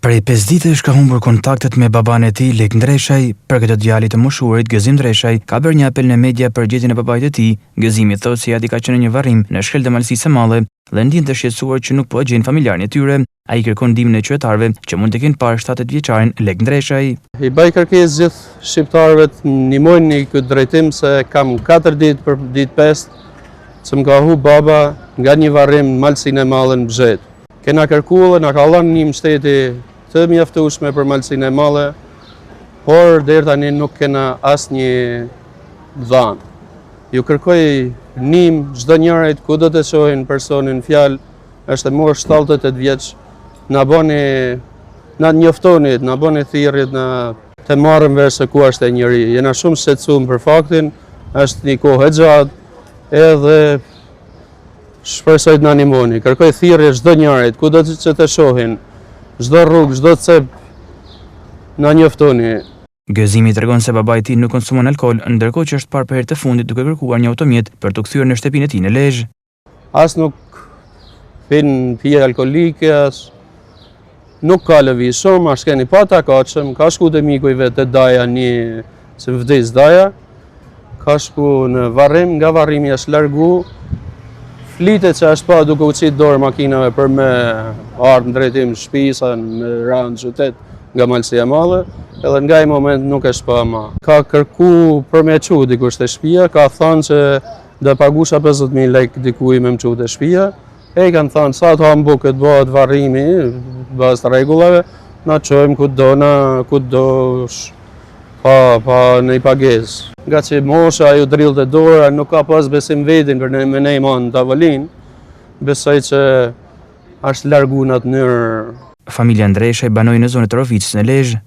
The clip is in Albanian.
Prej 5 ditësh ka humbur kontaktet me baban e tij, Lek Ndreshaj. Për këtë djalit të moshurit, Gëzim Ndreshaj, ka bërë një apel në media për gjendjen e babait të tij. Gëzimi thotë se Adi ka qenë në një varrim në shkel të Malësisë së Madhe dhe ndjen të shqetësuar që nuk po e gjejnë familjarin e tyre. Ai kërkon ndihmën e qytetarëve që mund të kenë parë 70 vjeçarin Lek Ndreshaj. I baj kërkesë gjithë shqiptarëve të ndihmojnë këtë drejtim se kam 4 ditë për ditë 5 që më ka humbur baba nga një varrim në Malësinë e Madhe në Bzhet. Kena kërkuar, na ka dhënë një mbështetje të mjaftueshme për Malësinë e Madhe, por deri tani nuk kena asnjë dhanë. Ju kërkoj ndihmë çdo njërit ku do të shohin personin fjalë, është e morë 78 vjeç, na njoftoni, na bëni thirrjet, na të marrëm vesh se ku është ai njeri. Jena shumë shqetësuar për faktin, është një kohë e gjatë, edhe shpresoj të na ndihmoni. Kërkoj thirrje çdo njërit, ku do të shohin, çdo rrugë, çdo cep, na njoftoni. Gëzimi tregon se babai i tij nuk konsumon alkool, ndërkohë që është parë për herë të fundit duke kërkuar një automjet për të kthyer në shtëpinë e tij në Lezhë. As nuk pin pije alkolike, as nuk ka lëviz shumë, as keni pa takatshëm, ka shku te miku i vet te Daja, një se vdes Daja, ka shku në varrim, nga varrimi është largu, flitet që është pa duke u qit dorë makinave për me ardhë në drejtim shtëpisë, në ranë qytet nga Malësia e Madhe, edhe nga ai moment nuk është pa ma. Ka kërku për me çu dikush te shtëpia, ka thënë që do pagusha 50.000 lekë dikujt me më çu te shtëpia. E kanë thënë sa të hambu këtë bëhet varrimi, bazë të rregullave, na çojmë kudo pa në pagesë. Nga që mosha ju drillte dora, nuk ka pas besim vetin për me ne në tavolinë, besoj që është largu në atë mënyrë. Familja Ndreshaj banoi në zonën e Rovicës në Lezhë.